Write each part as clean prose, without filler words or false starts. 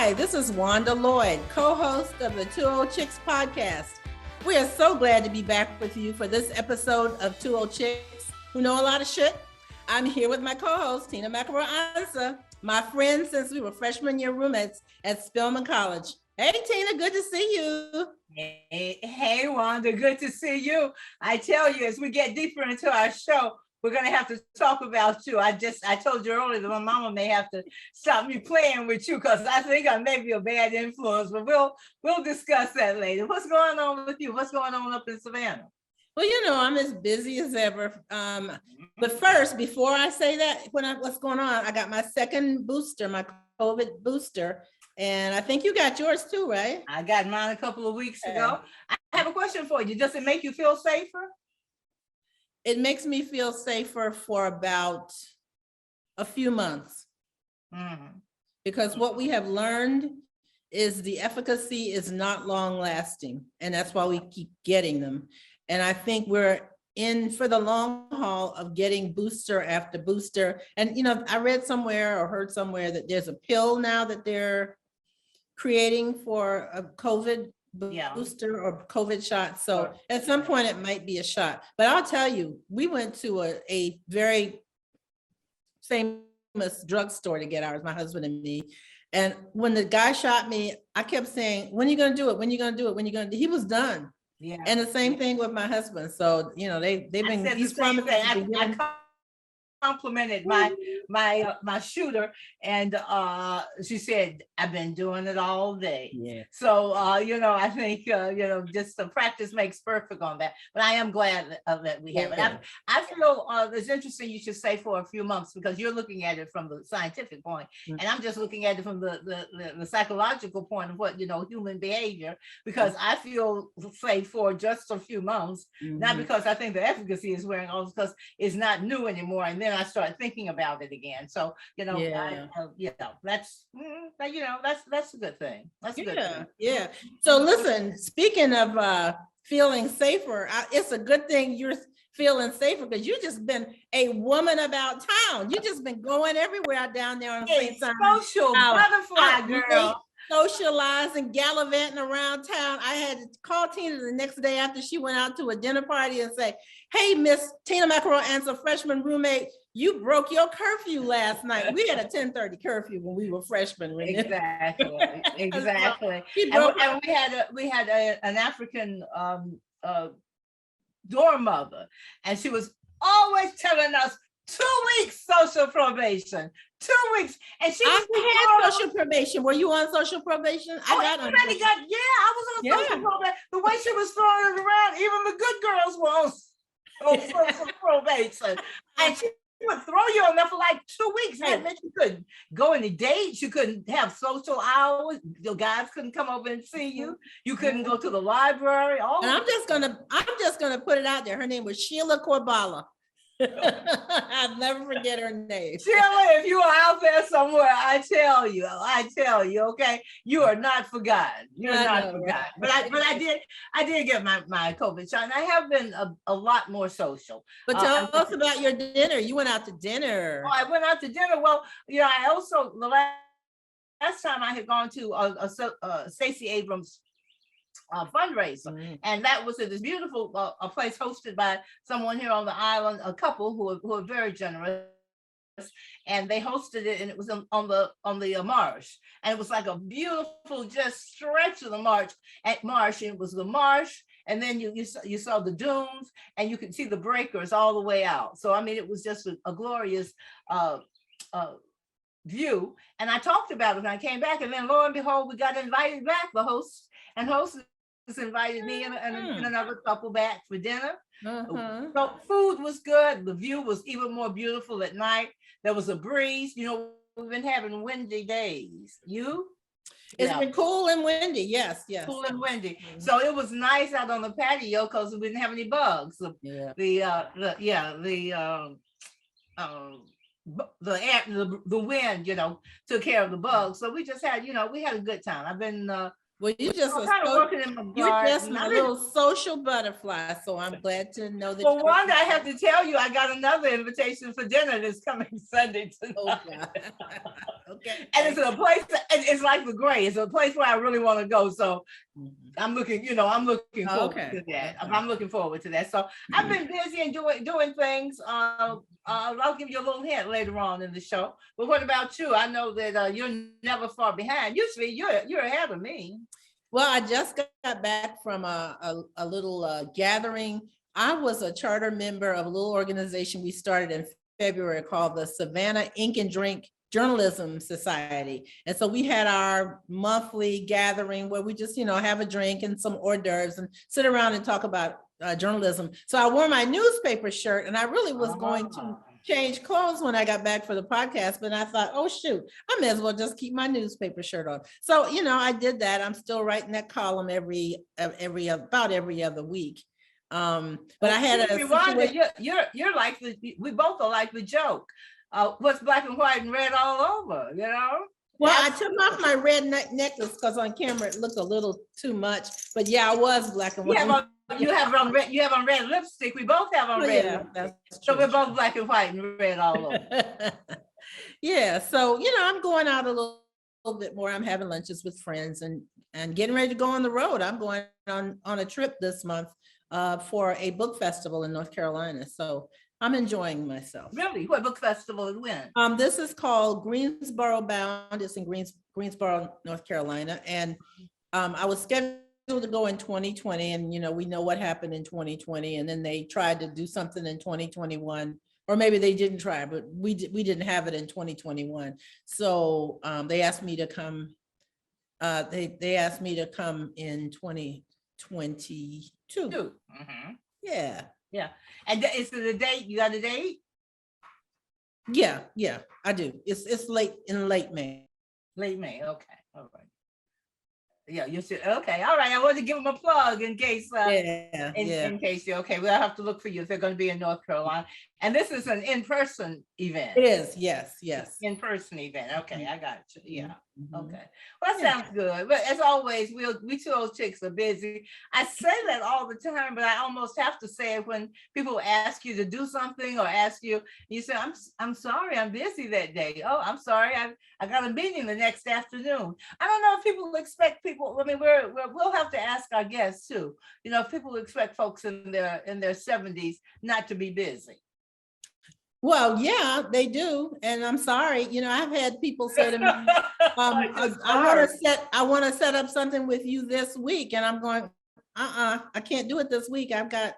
Hi, this is Wanda Lloyd, co-host of the 20 Chicks podcast. We are so glad to be back with you for this episode of 20 Chicks Who Know a Lot of Shit. I'm here with my co-host, Tina McElroy Ansa, my friend since we were freshman year roommates at Spelman College. Hey, Tina, good to see you. Hey, Wanda, good to see you. I tell you, as we get deeper into our show, we're going to have to talk about you. I told you earlier that my mama may have to stop me playing with you because I think I may be a bad influence, but we'll discuss that later. What's going on with you? What's going on up in Savannah? Well, you know, I'm as busy as ever. But first, before I say that, what's going on, I got my second booster, my COVID booster. And I think you got yours too, right? I got mine a couple of weeks ago. I have a question for you. Does it make you feel safer? It makes me feel safer for about a few months. Because what we have learned is the efficacy is not long lasting. And that's why we keep getting them. And I think we're in for the long haul of getting booster after booster. And, you know, I read somewhere or heard somewhere that there's a pill now that they're creating for a COVID booster or COVID shot. So at some point it might be a shot. But I'll tell you, we went to a very famous drugstore to get ours, my husband and me. And when the guy shot me, I kept saying, when are you going to do it? When are you going to do it? When are you going to do it? He was done. Yeah. And the same thing with my husband. So, you know, they've been these promises. I complimented my shooter, and she said, I've been doing it all day. Yeah. So you know, I think you know, just the practice makes perfect on that. But I am glad that we have it. I feel it's interesting you should say for a few months, because you're looking at it from the scientific point, and I'm just looking at it from the psychological point of what, you know, human behavior, because I feel safe for just a few months, not because I think the efficacy is wearing off, because it's not new anymore. And then I started thinking about it again. So, you know, that's a good thing. That's a good thing. Yeah. So listen, speaking of feeling safer, it's a good thing you're feeling safer, because you've just been a woman about town. You've just been going everywhere down there on St. Simon's. Social butterfly girl. Socializing, gallivanting around town. I had to call Tina the next day after she went out to a dinner party and say, hey, Miss Tina McElroy, Ansa, freshman roommate, you broke your curfew last night. We had a 10:30 curfew when we were freshmen. Exactly. And we had an African dorm mother, and she was always telling us 2 weeks social probation. 2 weeks, and she had social probation. Were you on social probation? I was on social probation. The way she was throwing it around, even the good girls were on social probation. And she would throw you on there for like 2 weeks. That meant you couldn't go on any dates. You couldn't have social hours. Your guys couldn't come over and see you. You couldn't go to the library. And I'm just gonna put it out there. Her name was Sheila Corbala. I'll never forget her name. Sheila, if you are out there somewhere, I tell you, okay, you are not forgotten. You're not forgotten. Right? But I did get my COVID shot, and I have been a lot more social. But tell us about your dinner. You went out to dinner. Oh, I went out to dinner. Well, you know, I also the last time I had gone to Stacey Abrams fundraiser, and that was at this beautiful a place hosted by someone here on the island, a couple who are very generous, and they hosted it, and it was on the marsh, and it was like a beautiful just stretch of the marsh. It was the marsh, and then you saw the dunes, and you could see the breakers all the way out. So I mean, it was just a glorious view. And I talked about it when I came back, and then lo and behold, we got invited back. The host invited me and another couple back for dinner. So food was good. The view was even more beautiful at night. There was a breeze. You know, we've been having windy days. It's been cool and windy. Yes. Cool and windy. So it was nice out on the patio because we didn't have any bugs. The wind, you know, took care of the bugs. So we just had, you know, we had a good time. I've been Well, you just I'm kind of working in my you're just garden. my little social butterfly, so I'm glad to know that. Well, Wanda, I have to tell you, I got another invitation for dinner this coming Sunday tonight. Oh, God. Okay. And it's a place, and it's like the Gray. It's a place where I really want to go. So I'm looking forward to that. I'm looking forward to that. So I've been busy and doing things. I'll give you a little hint later on in the show. But what about you? I know that you're never far behind. Usually you're ahead of me. Well, I just got back from a little gathering. I was a charter member of a little organization we started in February called the Savannah Ink and Drink Journalism Society. And so we had our monthly gathering where we just, have a drink and some hors d'oeuvres and sit around and talk about journalism. So I wore my newspaper shirt, and I really was going to change clothes when I got back for the podcast, but I thought, oh shoot, I may as well just keep my newspaper shirt on. So, I did that. I'm still writing that column about every other week. But I had you're like we both are like the joke. What's black and white and red all over, Well, I took off my red necklace because on camera it looked a little too much, but yeah, I was black and white. You have on red lipstick. We both have on red. Yeah, that's so true. we're both black and white and red all over. Yeah, so I'm going out a little bit more. I'm having lunches with friends and getting ready to go on the road. I'm going on a trip this month for a book festival in North Carolina. So I'm enjoying myself. Really? What book festival and when? This is called Greensboro Bound. It's in Greensboro, North Carolina. And I was scheduled to go in 2020, and we know what happened in 2020, and then they tried to do something in 2021, or maybe they didn't try, but we didn't have it in 2021. So they asked me to come. They asked me to come in 2022. Mm-hmm. Yeah. And is it a date? You got a date? Yeah, I do. It's late May. Late May. Okay. All right. Yeah, you should. Okay, all right. I wanted to give them a plug in case. In case you're okay. We'll have to look for you if they're going to be in North Carolina. And this is an in-person event. It is. Yes. In-person event. Okay, I got you. Yeah. Mm-hmm. Okay. Well, that sounds good. But as always, we two old chicks are busy. I say that all the time, but I almost have to say it when people ask you to do something or ask you, you say, I'm sorry, I'm busy that day. Oh, I'm sorry, I got a meeting the next afternoon. I don't know if people expect people. I mean, we'll have to ask our guests too. If people expect folks in their 70s not to be busy. Well, yeah, they do. And I'm sorry, I've had people say to me, I want to set up something with you this week. And I'm going, I can't do it this week. I've got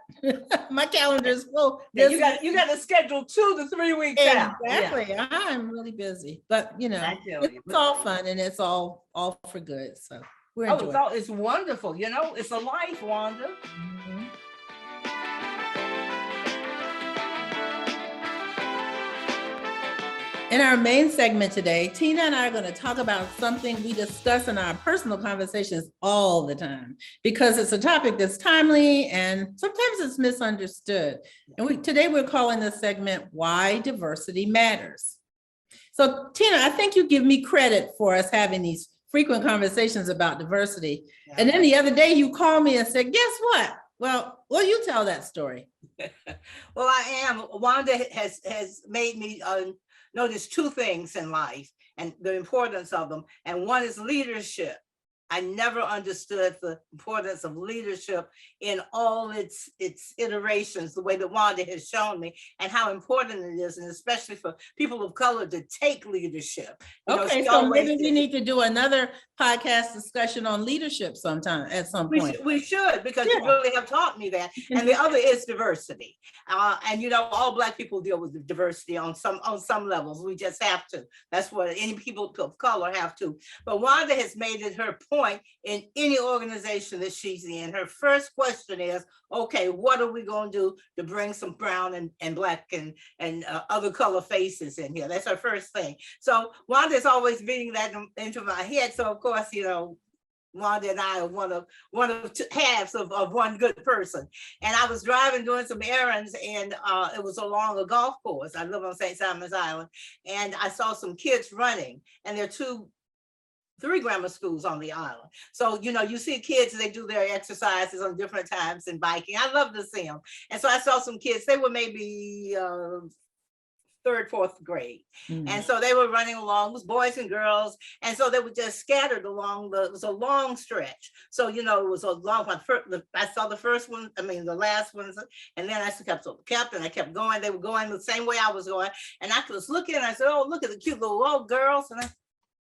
my calendar is full. You got to schedule 2 to 3 weeks out. Exactly. Yeah. I'm really busy, but it's all fun and it's all for good. So we're enjoying it. It's wonderful. It's a life, Wanda. Mm-hmm. In our main segment today, Tina and I are going to talk about something we discuss in our personal conversations all the time, because it's a topic that's timely and sometimes it's misunderstood. And today we're calling this segment Why Diversity Matters. So Tina, I think you give me credit for us having these frequent conversations about diversity. Yeah. And then the other day you called me and said, guess what? Well, you tell that story. Well, I am. Wanda has made me notice 2 things in life and the importance of them. And one is leadership. I never understood the importance of leadership in all its iterations, the way that Wanda has shown me, and how important it is, and especially for people of color to take leadership. Okay, so maybe we need to do another podcast discussion on leadership sometime at some point. We should, because you really have taught me that. And the other is diversity. And all Black people deal with diversity on some levels. We just have to. That's what any people of color have to. But Wanda has made it her point in any organization that she's in. Her first question is, okay, what are we going to do to bring some brown and Black and other color faces in here? That's her first thing. So Wanda's always beating that into my head. So of course, Wanda and I are one of 2 halves of one good person. And I was driving, doing some errands, and it was along a golf course. I live on St. Simon's Island, and I saw some kids running, and they're 2 3 grammar schools on the island. So, you see kids, they do their exercises on different times and biking. I love to see them. And so I saw some kids, they were maybe 3rd, 4th grade. And so they were running along, it was boys and girls. And so they were just scattered along it was a long stretch. So, it was a long one. I saw the first one, the last ones, and then I kept and I kept going. They were going the same way I was going. And I was looking and I said, oh, look at the cute little old girls. And I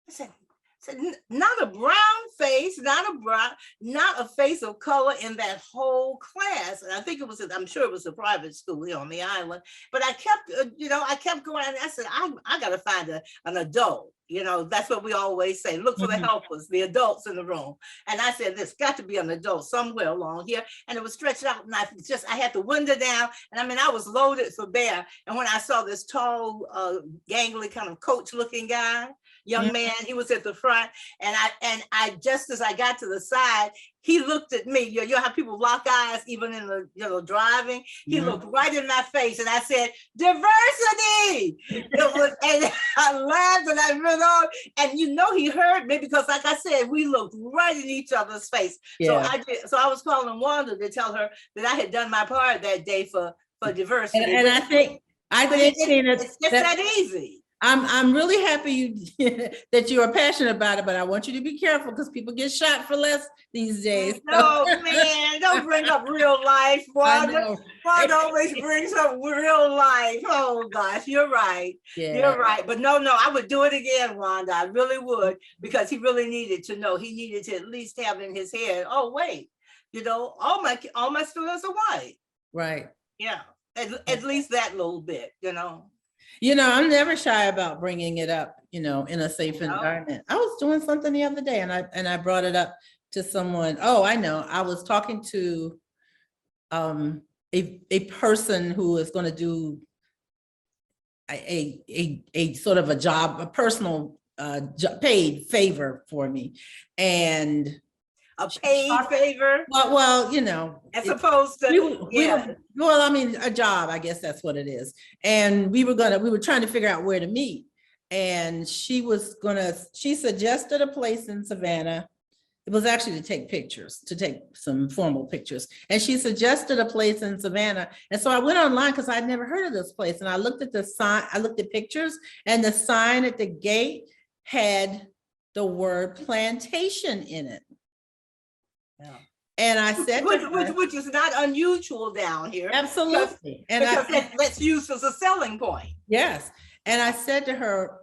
said, not a brown face, not a face of color in that whole class. And I think I'm sure it was a private school here on the island. But I kept going. And I said, I got to find an adult. That's what we always say. Look for the helpers, the adults in the room. And I said, there's got to be an adult somewhere along here. And it was stretched out. And I had the window down. And I was loaded for bear. And when I saw this tall, gangly kind of coach looking guy, young man, he was at the front, and I just as I got to the side, he looked at me. You know how people lock eyes even in the driving. He looked right in my face, and I said, "Diversity!" And I laughed and I went on, and he heard me because, like I said, we looked right in each other's face. Yeah. So I was calling Wanda to tell her that I had done my part that day for diversity. And I think it's just that easy. I'm really happy that you are passionate about it, but I want you to be careful because people get shot for less these days. No, man, don't bring up real life. Wanda always brings up real life. Oh gosh, you're right. Yeah. You're right. But no, I would do it again, Wanda. I really would, because he really needed to know. He needed to at least have in his head, oh wait, all my students are white. Right. Yeah. At least that little bit, I'm never shy about bringing it up, in a safe environment. I was doing something the other day and I brought it up to someone. Oh, I know. I was talking to a person who is going to do a sort of a job, a personal paid favor for me. And a paid favor? Well, as opposed to a job, I guess that's what it is. And we were trying to figure out where to meet. And she suggested a place in Savannah. It was actually to take some formal pictures. And she suggested a place in Savannah. And so I went online because I'd never heard of this place. And I looked at the sign, I looked at pictures, and the sign at the gate had the word plantation in it. Yeah. And I said, which is not unusual down here. Absolutely. Because that's used as a selling point. Yes. And I said to her,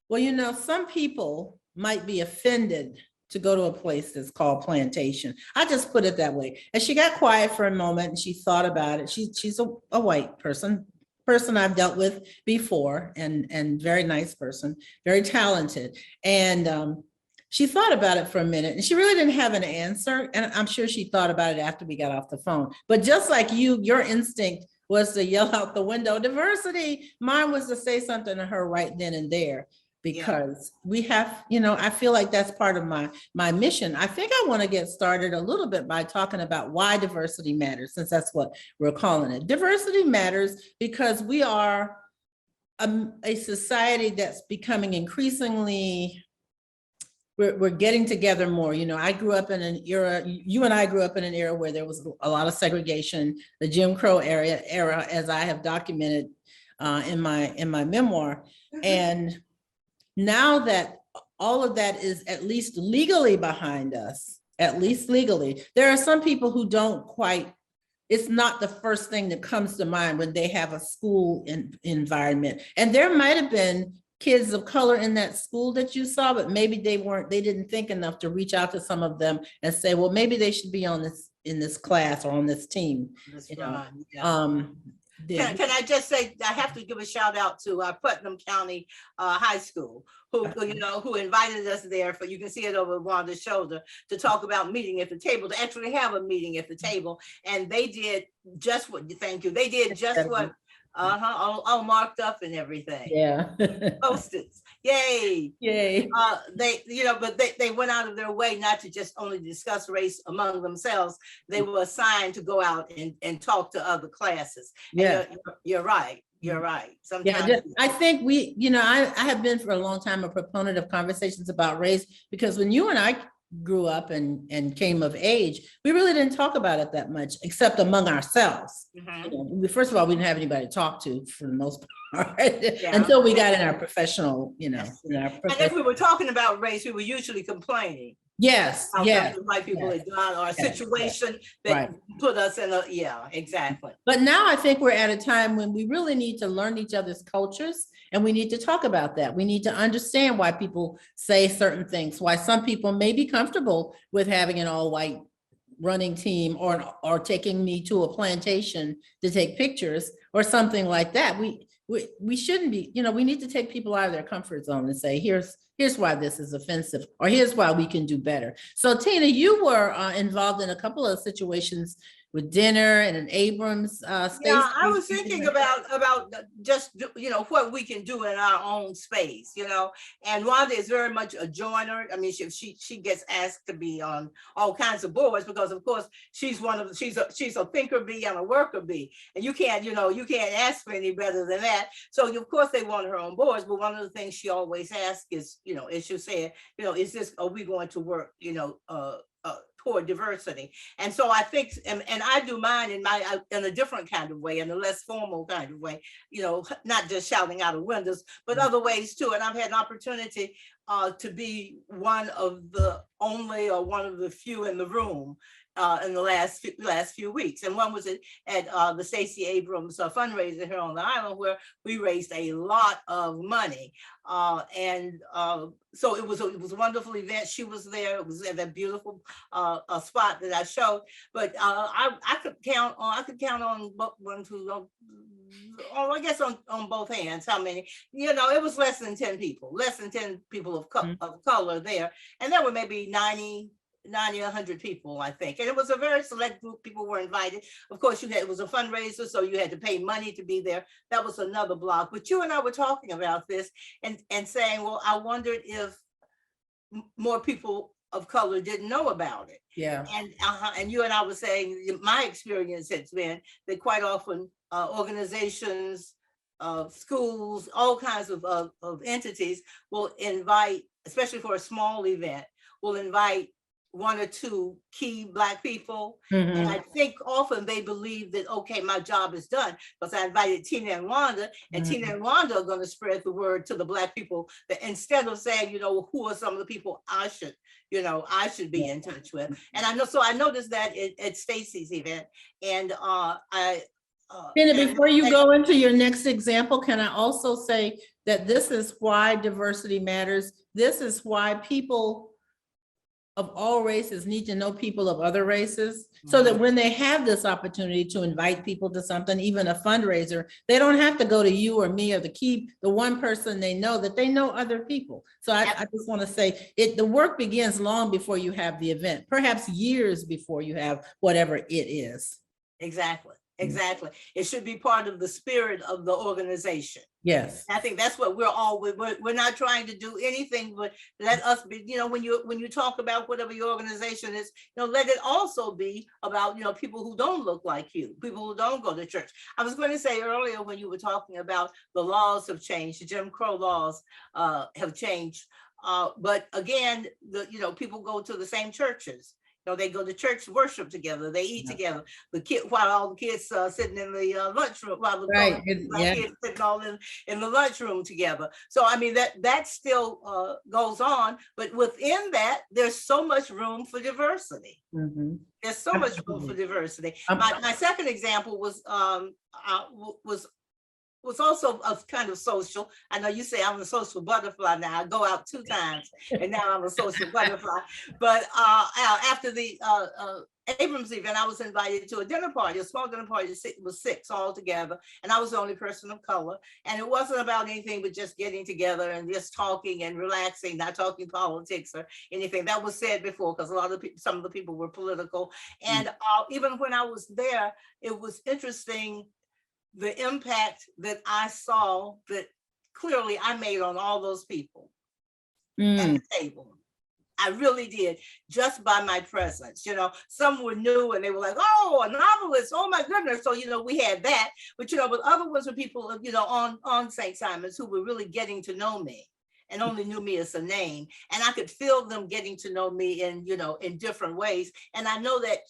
well, some people might be offended to go to a place that's called plantation. I just put it that way. And she got quiet for a moment and she thought about it. She's a white person I've dealt with before, and very nice person, very talented. And she thought about it for a minute and she really didn't have an answer. And I'm sure she thought about it after we got off the phone. But just like your instinct was to yell out the window, diversity, mine was to say something to her right then and there, because we have, I feel like that's part of my mission. I think I want to get started a little bit by talking about why diversity matters, since that's what we're calling it. Diversity matters because we are a society that's becoming increasingly, we're getting together more. I grew up in an era, you and I grew up in an era where there was a lot of segregation, the Jim Crow era, as I have documented in my memoir. And now that all of that is at least legally behind us, there are some people who don't quite, it's not the first thing that comes to mind when they have a school environment. And there might have been kids of color in that school that you saw, but maybe they didn't think enough to reach out to some of them and say, well, maybe they should be in this class or on this team. Can I just say, I have to give a shout out to Putnam County High School, who invited us there you can see it over Wanda's shoulder, to talk about meeting at the table, to actually have a meeting at the table. And they did just what, they did just what, all marked up and everything. Yeah. Post-its. Yay. They went out of their way not to just only discuss race among themselves. They were assigned to go out and talk to other classes. Yeah. You're right. You're right. Yeah, Sometimes. I think I have been for a long time a proponent of conversations about race, because when you and I grew up and came of age, we really didn't talk about it that much, except among ourselves. First of all, we didn't have anybody to talk to for the most part until we got in our professional, And if we were talking about race, we were usually complaining. Yes, How yes. white people had done, or a situation that put us in exactly. But now I think we're at a time when we really need to learn each other's cultures, and we need to talk about that. We need to understand why people say certain things, why some people may be comfortable with having an all-white running team, or taking me to a plantation to take pictures or something like that. We shouldn't be, we need to take people out of their comfort zone and say, here's why this is offensive, or here's why we can do better. So Tina, you were involved in a couple of situations with dinner and an Abrams space. Yeah, I was thinking about just what we can do in our own space, and Wanda is very much a joiner. I mean, she gets asked to be on all kinds of boards because, of course, she's a thinker bee and a worker bee, and you can't ask for any better than that. So of course they want her on boards, but one of the things she always asks is, as you said, are we going to work, toward diversity? And so I think, and I do mine in a different kind of way, in a less formal kind of way, not just shouting out of windows, but other ways too. And I've had an opportunity to be one of the only, or one of the few in the room in the last few weeks. And one was at the Stacey Abrams fundraiser here on the island, where we raised a lot of money. So it was a wonderful event. She was there. It was at that beautiful spot that I showed. But I could count on one, two, I guess on both hands how many. It was less than 10 people of color there, and there were maybe 90, 100 people, I think. And it was a very select group. People were invited. Of course, it was a fundraiser, so you had to pay money to be there. That was another block. But you and I were talking about this and saying, well, I wondered if more people of color didn't know about it. Yeah. And you and I were saying, my experience has been that quite often organizations, schools, all kinds of entities will invite, especially for a small event, will invite one or two key Black people. And I think often they believe that, okay, my job is done because I invited Tina and Wanda, and Tina and Wanda are going to spread the word to the Black people, that instead of saying, who are some of the people I should be in touch with. And I noticed that at Stacey's event. And Tina, before you go into your next example, can I also say that this is why diversity matters? This is why people of all races need to know people of other races, so that when they have this opportunity to invite people to something, even a fundraiser, they don't have to go to you or me or the one person they know, that they know other people. So I just want to say the work begins long before you have the event, perhaps years before you have whatever it is. Exactly. It should be part of the spirit of the organization. Yes. I think that's what we're not trying to do anything but let us be, when you talk about whatever your organization is, let it also be about, people who don't look like you, people who don't go to church. I was going to say earlier, when you were talking about the laws have changed, the Jim Crow laws have changed. But again, people go to the same churches. They go to church, worship together, they eat together. While all the kids sitting in the lunchroom, while the kids sitting all in the lunchroom together. So I mean that still goes on, but within that, there's so much room for diversity. There's so much room for diversity. My second example was also a kind of social. I know you say I'm a social butterfly now. I go out 2 times and now I'm a social butterfly. But after the Abrams event, I was invited to a dinner party, a small dinner party. It was 6 all together, and I was the only person of color. And it wasn't about anything but just getting together and just talking and relaxing, not talking politics or anything. That was said before, because some of the people were political. And even when I was there, it was interesting the impact that I saw that clearly I made on all those people at the table. I really did, just by my presence. Some were new and they were like, oh, a novelist, oh my goodness. So, we had that, but other ones were people, on St. Simon's who were really getting to know me and only knew me as a name. And I could feel them getting to know me in different ways. And I know that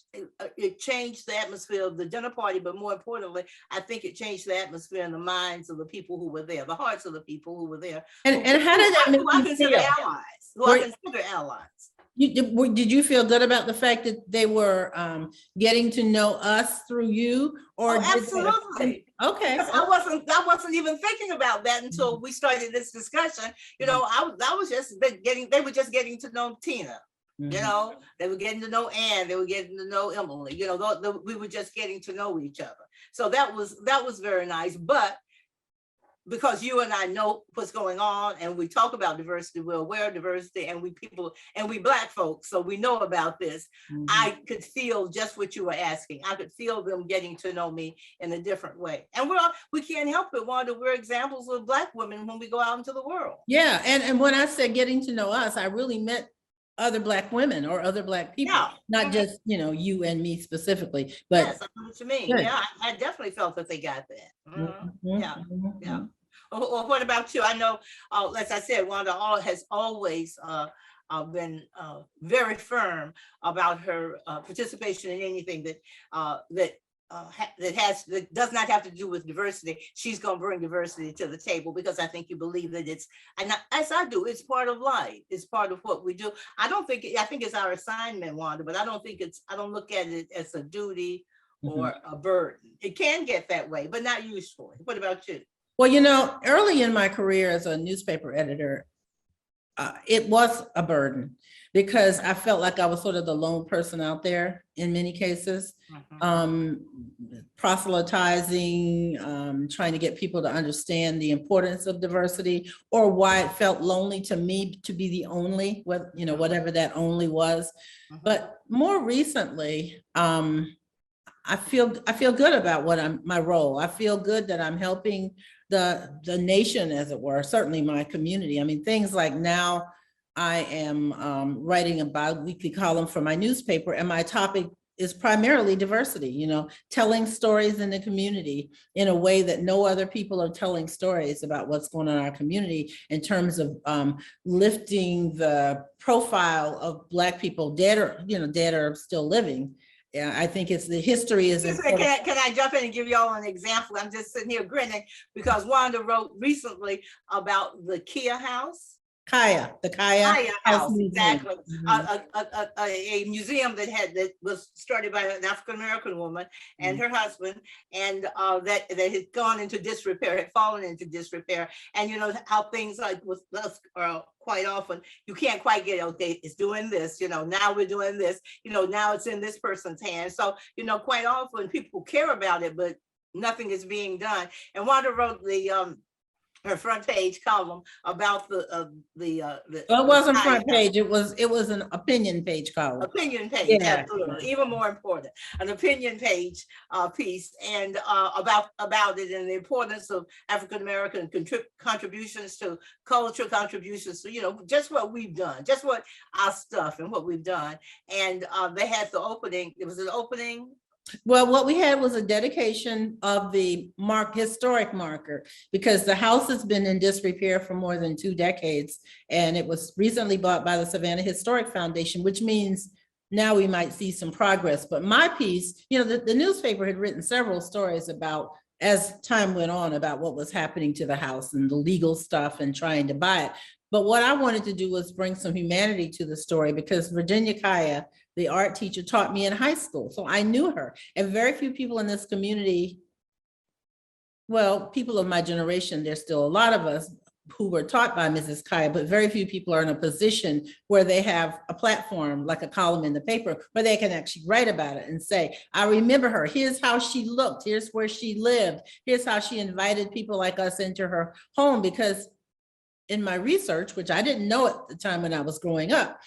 it changed the atmosphere of the dinner party, but more importantly, I think it changed the atmosphere in the minds of the people who were there, the hearts of the people who were there. And how did that make who I you consider feel? allies, who I consider allies. Did you feel good about the fact that they were getting to know us through you? Or absolutely. Okay. I wasn't even thinking about that until we started this discussion. I was just they were just getting to know Tina. They were getting to know Ann, they were getting to know Emily. We were just getting to know each other. So that was very nice. But because you and I know what's going on and we talk about diversity, we're aware of diversity, and we Black folks, so we know about this. I could feel just what you were asking. I could feel them getting to know me in a different way. And we can't help it, Wanda. We're examples of Black women when we go out into the world. Yeah, and when I said getting to know us, I really meant other Black women or other Black people, not just, you and me specifically, but yes, I know what you mean. Good. Yeah, I definitely felt that they got that. Yeah. Or what about you? I know, as I said, Wanda has always been very firm about her participation in anything that does not have to do with diversity. She's going to bring diversity to the table, because I think you believe that as I do, it's part of life. It's part of what we do. I think it's our assignment, Wanda, but I don't look at it as a duty or a burden. It can get that way, but not usually. What about you? Well, early in my career as a newspaper editor, it was a burden, because I felt like I was sort of the lone person out there in many cases, proselytizing, trying to get people to understand the importance of diversity, or why it felt lonely to me to be the only, whatever that only was. But more recently, I feel good about my role. I feel good that I'm helping the nation, as it were, certainly my community. I mean, things like now I am writing a bi-weekly column for my newspaper, and my topic is primarily diversity, telling stories in the community in a way that no other people are telling stories about what's going on in our community, in terms of lifting the profile of Black people, dead or still living. Yeah, I think the history is. Can I jump in and give y'all an example? I'm just sitting here grinning because Wanda wrote recently about the Kaya House. The Kaya House, exactly. A museum that was started by an African American woman and her husband, and that had gone into disrepair, had fallen into disrepair. And how things like with us quite often, you can't quite get, okay, it's doing this, now we're doing this, now it's in this person's hands. So, quite often people care about it, but nothing is being done. And Wanda wrote her front page column about well, it wasn't front page, it was an opinion page column. Opinion page, absolutely. Even more important, an opinion page piece, and about it, and the importance of African American contributions to culture, contributions to just what we've done, just what our stuff and what we've done. And they had the opening. It was an opening. Well, what we had was a dedication of the historic marker, because the house has been in disrepair for more than 2 decades, and it was recently bought by the Savannah Historic Foundation, which means now we might see some progress. But my piece, the newspaper had written several stories about, as time went on, about what was happening to the house and the legal stuff and trying to buy it. But what I wanted to do was bring some humanity to the story, because Virginia Kaya, the art teacher, taught me in high school. So I knew her. And very few people in this community, well, people of my generation, there's still a lot of us who were taught by Mrs. Kaya, but very few people are in a position where they have a platform, like a column in the paper, where they can actually write about it and say, I remember her. Here's how she looked. Here's where she lived. Here's how she invited people like us into her home. Because in my research, which I didn't know at the time when I was growing up,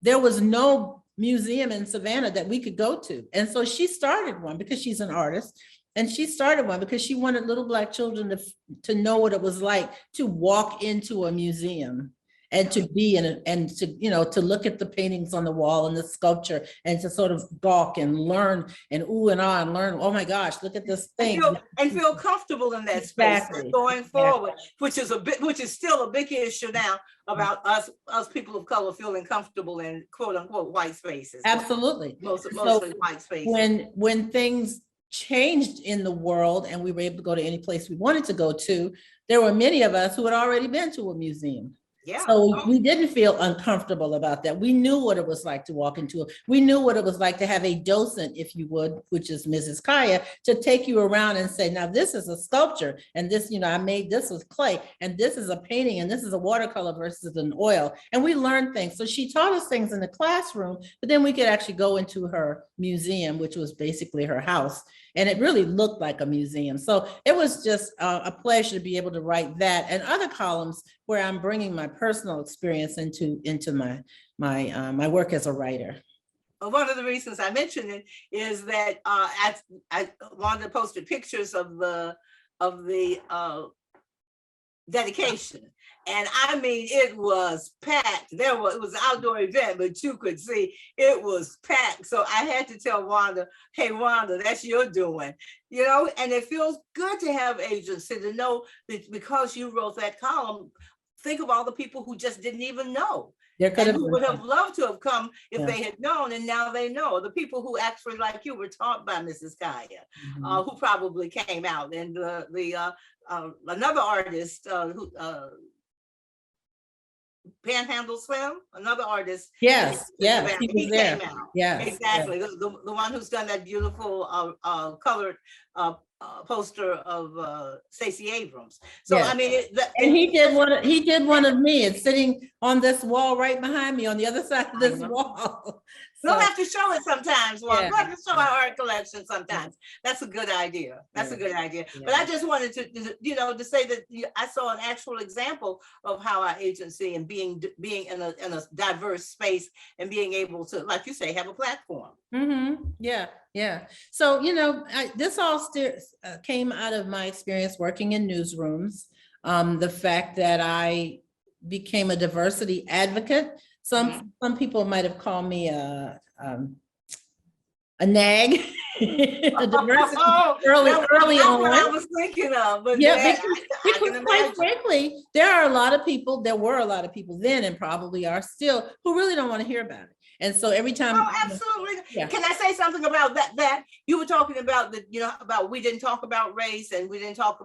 there was no museum in Savannah that we could go to. And so she started one, because she's an artist, and she started one because she wanted little Black children to know what it was like to walk into a museum and to be in it, and to, you know, to look at the paintings on the wall and the sculpture and to sort of gawk and learn and ooh and ah and learn, oh my gosh, look at this thing. And feel comfortable in that space going forward, which is still a big issue now about us people of color feeling comfortable in quote unquote white spaces. Absolutely. Mostly white spaces. When things changed in the world and we were able to go to any place we wanted to go to, there were many of us who had already been to a museum. Yeah. So we didn't feel uncomfortable about that. We knew what it was like to walk into it. We knew what it was like to have a docent, if you would, which is Mrs. Kaya, to take you around and say, now this is a sculpture, and this, you know, I made this with clay, and this is a painting, and this is a watercolor versus an oil. And we learned things. So she taught us things in the classroom, but then we could actually go into her museum, which was basically her house. And it really looked like a museum. So it was just a pleasure to be able to write that and other columns where I'm bringing my personal experience into my work as a writer. One of the reasons I mentioned it is that Wanda posted pictures of the dedication. And I mean, it was packed. It was an outdoor event, but you could see it was packed. So I had to tell Wanda, hey, Wanda, that's your doing, you know, and it feels good to have agency, to know that because you wrote that column, think of all the people who just didn't even know. Who would have loved to have come if they had known, and now they know. The people who actually, like you, were taught by Mrs. Kaya, who probably came out, and another artist who Panhandle Slim, another artist. Yes, yeah, he came out. Yeah, exactly. Yeah. The one who's done that beautiful colored poster of Stacey Abrams. So yes. I mean, he did one of me. It's sitting on this wall right behind me on the other side of this wall. We'll have to show it sometimes. We'll have to show our art collection sometimes. That's a good idea. That's a good idea. Yeah. But I just wanted to, you know, to say that I saw an actual example of how our agency and being in a diverse space and being able to, like you say, have a platform. Yeah, yeah. So, you know, this all came out of my experience working in newsrooms. The fact that I became a diversity advocate. Some people might have called me a nag. A diversity early on. What I was thinking of, but yeah, because quite frankly, there were a lot of people then, and probably are still, who really don't want to hear about it. And so every time. Oh, absolutely. Yeah. Can I say something about that? You were talking about about we didn't talk about race, and we still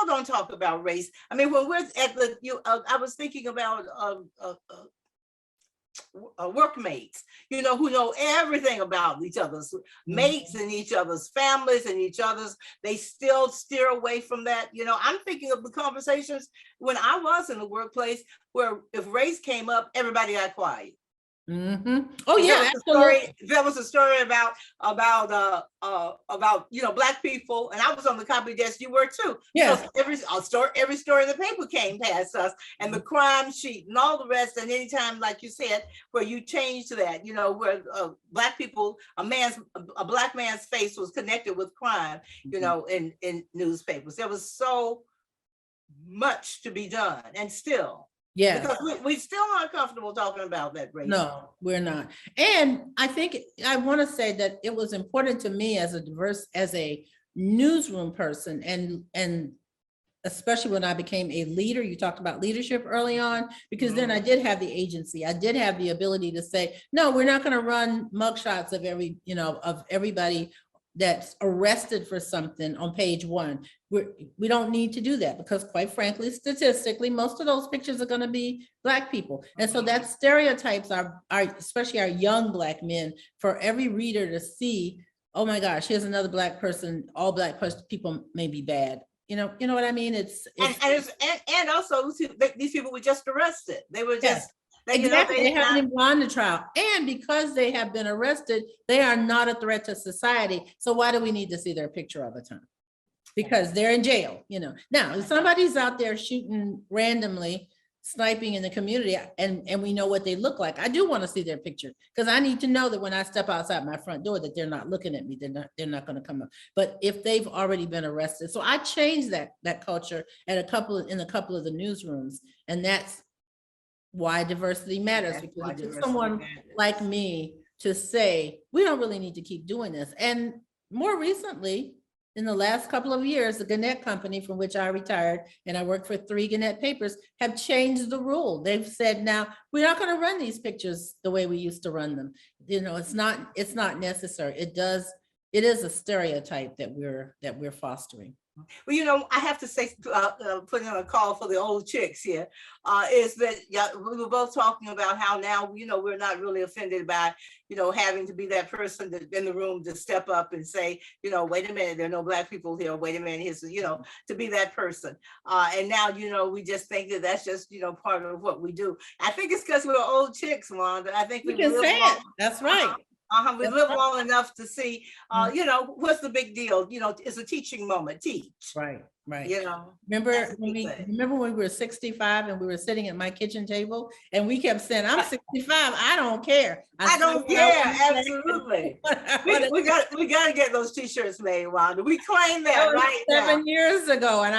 don't talk about race. I mean, when we're at I was thinking about workmates, who know everything about each other's mates and each other's families and they still steer away from that. I'm thinking of the conversations when I was in the workplace where if race came up, everybody got quiet. Oh yeah, there was a story about Black people, and I was on the copy desk. You were too. Yeah. So every story in the paper came past us, and the crime sheet and all the rest. And anytime, like you said, where you changed that, where Black people, a Black man's face was connected with crime, in newspapers. There was so much to be done, and still. Yeah, because we still aren't comfortable talking about that race. No, we're not. And I think I want to say that it was important to me as a newsroom person, and especially when I became a leader. You talked about leadership early on, because then I did have the agency. I did have the ability to say, no, we're not going to run mugshots of everybody that's arrested for something on page 1. We don't need to do that, because quite frankly, statistically, most of those pictures are going to be Black people. And so that stereotypes are especially our young Black men, for every reader to see, oh my gosh, here's another Black person, all Black people may be bad. You know what I mean? And also these people were just arrested. They were just, exactly. They haven't even gone to trial. And because they have been arrested, they are not a threat to society. So why do we need to see their picture all the time? Because they're in jail, Now, if somebody's out there shooting randomly, sniping in the community, and we know what they look like, I do want to see their picture, because I need to know that when I step outside my front door that they're not looking at me, they're not going to come up. But if they've already been arrested, so I changed that culture in a couple of the newsrooms, and that's why diversity matters, That's because why it took diversity someone matters. like me to say, we don't really need to keep doing this. And more recently, in the last couple of years, the Gannett company from which I retired, and I worked for 3 Gannett papers, have changed the rule. They've said, now, we're not going to run these pictures the way we used to run them. You know, it's not necessary. It is a stereotype that we're fostering. Well, you know, I have to say, putting on a call for the old chicks here, is that we were both talking about how now, you know, we're not really offended by, you know, having to be that person in the room to step up and say, you know, wait a minute, there are no Black people here. Wait a minute, here's, you know, to be that person. And now, you know, we just think that that's just, you know, part of what we do. I think it's because we're old chicks, Wanda. I think we can say it. That's right. We live long enough to see, you know, what's the big deal? You know, it's a teaching moment. Teach. Right. You know, remember when we were 65 and we were sitting at my kitchen table and we kept saying, I'm 65, I don't care. I don't care. Absolutely. we got to get those t-shirts made, Wanda. We claim that right 7 years ago. And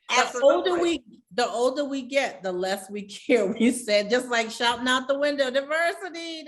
absolutely. The older we get, the less we care. We said, just like shouting out the window, diversity.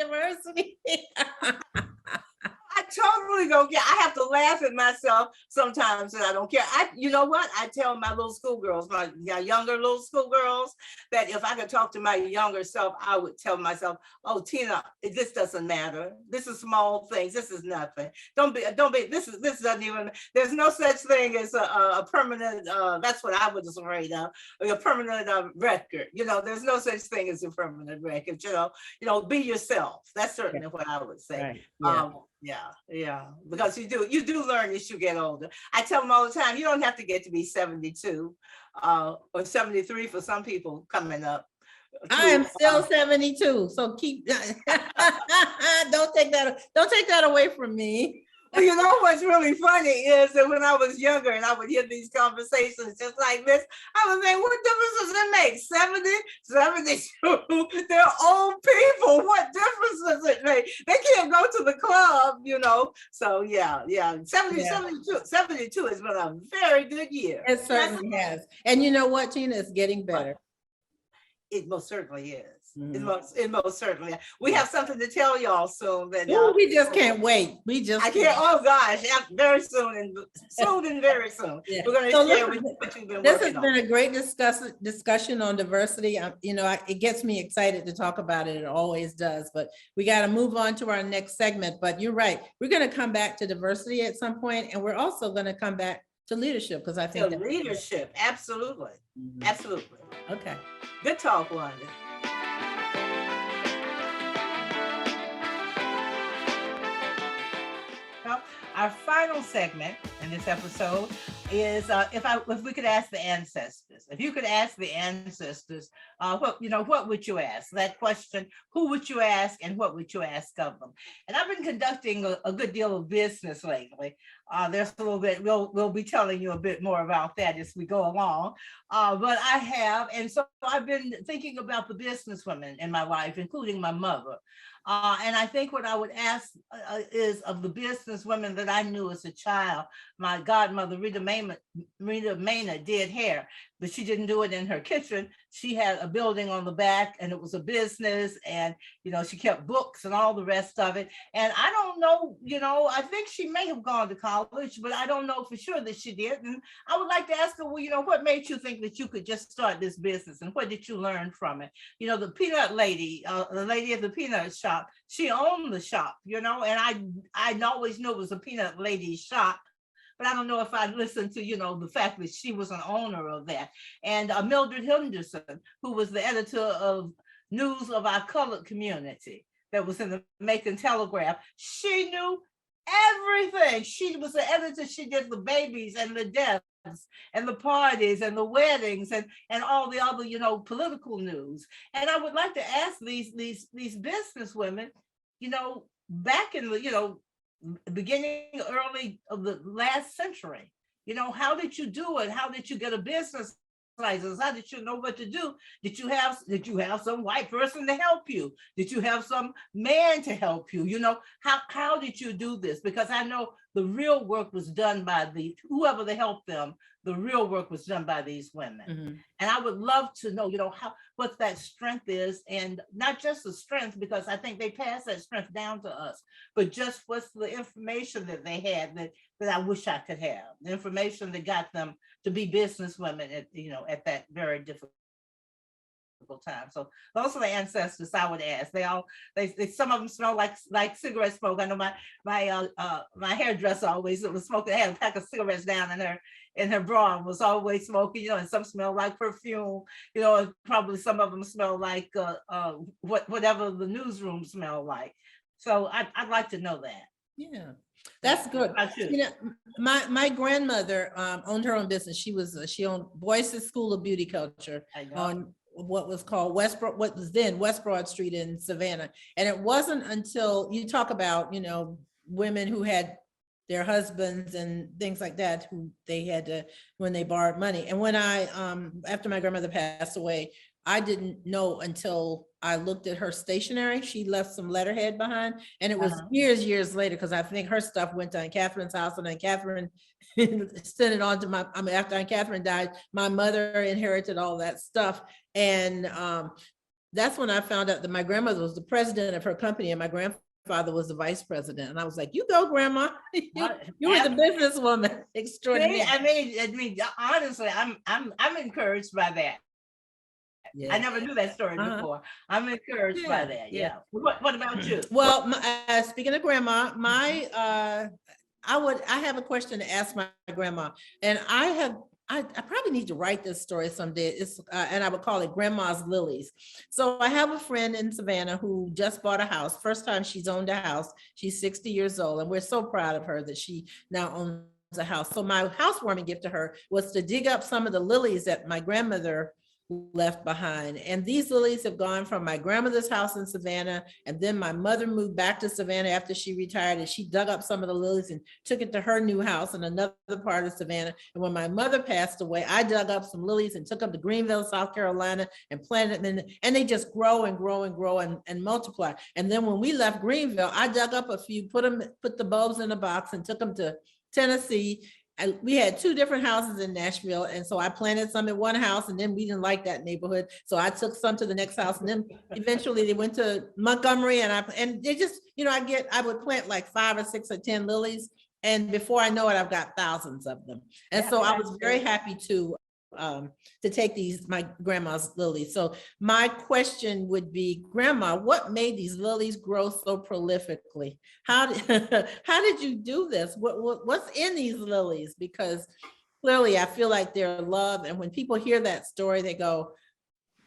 I totally don't care. I have to laugh at myself sometimes and I don't care. You know what? I tell my little schoolgirls, my younger little schoolgirls, that if I could talk to my younger self, I would tell myself, oh, Tina, this doesn't matter. This is small things. This is nothing. Don't be, this doesn't even, there's no such thing as a permanent, that's what I was afraid of, a permanent record. You know, there's no such thing as a permanent record, you know, be yourself. That's certainly what I would say. Right. Yeah, because you do learn as you get older. I tell them all the time, you don't have to get to be 72 or 73 for some people coming up. I am still 72, so keep don't take that away from me. Well, you know what's really funny is that when I was younger and I would hear these conversations just like this, I would think, what difference does it make? 72, they're old people. What difference does it make? They can't go to the club, you know? So yeah. 72 has been a very good year. It certainly has. And you know what, Tina, it's getting better. It most certainly is. It most certainly is. We have something to tell y'all soon. That we just can't wait. I can't. Oh gosh, very soon and very soon. Yeah. We're going to share with you what you've been working on. This has been a great discussion on diversity. You know, it gets me excited to talk about it. It always does. But we got to move on to our next segment. But you're right. We're going to come back to diversity at some point, and we're also going to come back to leadership, because I think leadership, absolutely. Absolutely. Okay. Good talk, Wanda. Well, our final segment in this episode is if we could ask the ancestors. If you could ask the ancestors, what would you ask? That question, who would you ask and what would you ask of them? And I've been conducting a good deal of business lately. There's a little bit, we'll be telling you a bit more about that as we go along. But I have, and so I've been thinking about the businesswomen in my life, including my mother. And I think what I would ask is of the businesswomen that I knew as a child. My godmother, Rita Maynard, did hair, but she didn't do it in her kitchen. She had a building on the back and it was a business, and, you know, she kept books and all the rest of it. And I don't know, you know, I think she may have gone to college, but I don't know for sure that she did. And I would like to ask her, well, you know, what made you think that you could just start this business and what did you learn from it? You know, the peanut lady, the lady at the peanut shop, she owned the shop, you know, and I always knew it was a peanut lady shop. But I don't know if I listened to, you know, the fact that she was an owner of that. And Mildred Henderson, who was the editor of News of Our Colored Community that was in the Macon Telegraph, she knew everything. She was the editor. She did the babies and the deaths and the parties and the weddings and all the other, you know, political news. And I would like to ask these business women, you know, back in the, you know, beginning early of the last century, you know, how did you do it? How did you get a business license? How did you know what to do? Did you have some white person to help you? Did you have some man to help you? You know, how did you do this? Because I know the real work was done by whoever they helped them the real work was done by these women. Mhm. And I would love to know, what that strength is, and not just the strength, because I think they passed that strength down to us, but just what's the information that they had that I wish I could have, the information that got them to be business women at that very difficult time. So those are the ancestors I would ask. They some of them smell like cigarette smoke. I know my hairdresser always was smoking. Had a pack of cigarettes down in her bra and was always smoking, and some smell like perfume, and probably some of them smell like whatever the newsroom smell like. So I'd like to know that. Yeah, that's good. My grandmother owned her own business. She owned Boyce's School of Beauty Culture on what was called what was then West Broad Street in Savannah. And it wasn't until you talk about, women who had their husbands and things like that, who they had to, when they borrowed money. And when after my grandmother passed away, I didn't know until I looked at her stationery. She left some letterhead behind, and it was years later, because I think her stuff went to Aunt Catherine's house, and Aunt Catherine sent it on to after Aunt Catherine died, my mother inherited all that stuff. And that's when I found out that my grandmother was the president of her company and my grandfather was the vice president. And I was like, you go, Grandma. You were the businesswoman extraordinary. I mean, honestly, I'm encouraged by that. Yeah. I never knew that story before. I'm encouraged by that. Yeah. What about you? Well, speaking of Grandma, I have a question to ask my grandma, and I probably need to write this story someday. And I would call it Grandma's Lilies. So I have a friend in Savannah who just bought a house. First time she's owned a house. She's 60 years old, and we're so proud of her that she now owns a house. So my housewarming gift to her was to dig up some of the lilies that my grandmother left behind. And these lilies have gone from my grandmother's house in Savannah, and then my mother moved back to Savannah after she retired, and she dug up some of the lilies and took it to her new house in another part of Savannah. And when my mother passed away, I dug up some lilies and took them to Greenville, South Carolina, and planted them, and they just grow and grow and grow and multiply. And then when we left Greenville, I dug up a few, put the bulbs in a box and took them to Tennessee. We had 2 different houses in Nashville. And so I planted some in one house, and then we didn't like that neighborhood. So I took some to the next house, and then eventually they went to Montgomery, and they just, I would plant like 5 or 6 or 10 lilies. And before I know it, I've got thousands of them. And so I was very happy to take my grandma's lilies. So my question would be, Grandma, what made these lilies grow so prolifically? How did you do this? What's in these lilies? Because clearly I feel like they're loved. And when people hear that story, they go,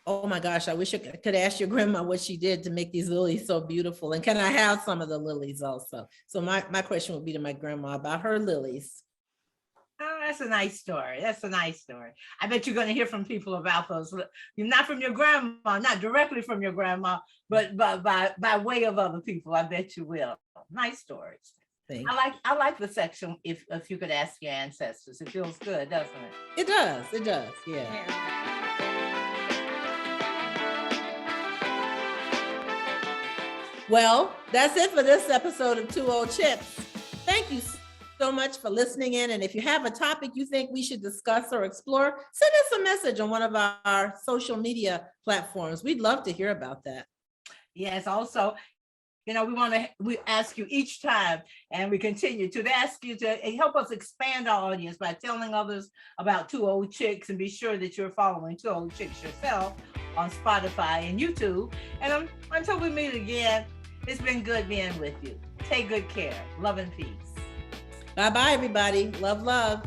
oh my gosh, I wish I could ask your grandma what she did to make these lilies so beautiful. And can I have some of the lilies also? So my question would be to my grandma about her lilies. Oh, that's a nice story. That's a nice story. I bet you're going to hear from people about those. You're not from your grandma, not directly from your grandma, but by way of other people. I bet you will. Nice stories. Thanks. I like the section if you could ask your ancestors. It feels good, doesn't it? It does. It does. Yeah. Well, that's it for this episode of Two Old Chicks. Thank you so much for listening in. And if you have a topic you think we should discuss or explore, send us a message on one of our social media platforms. We'd love to hear about that. Yes, also, we ask you each time, and we continue to ask you to help us expand our audience by telling others about Two Old Chicks, and be sure that you're following Two Old Chicks yourself on Spotify and YouTube. And until we meet again, it's been good being with you. Take good care. Love and peace. Bye-bye, everybody. Love, love.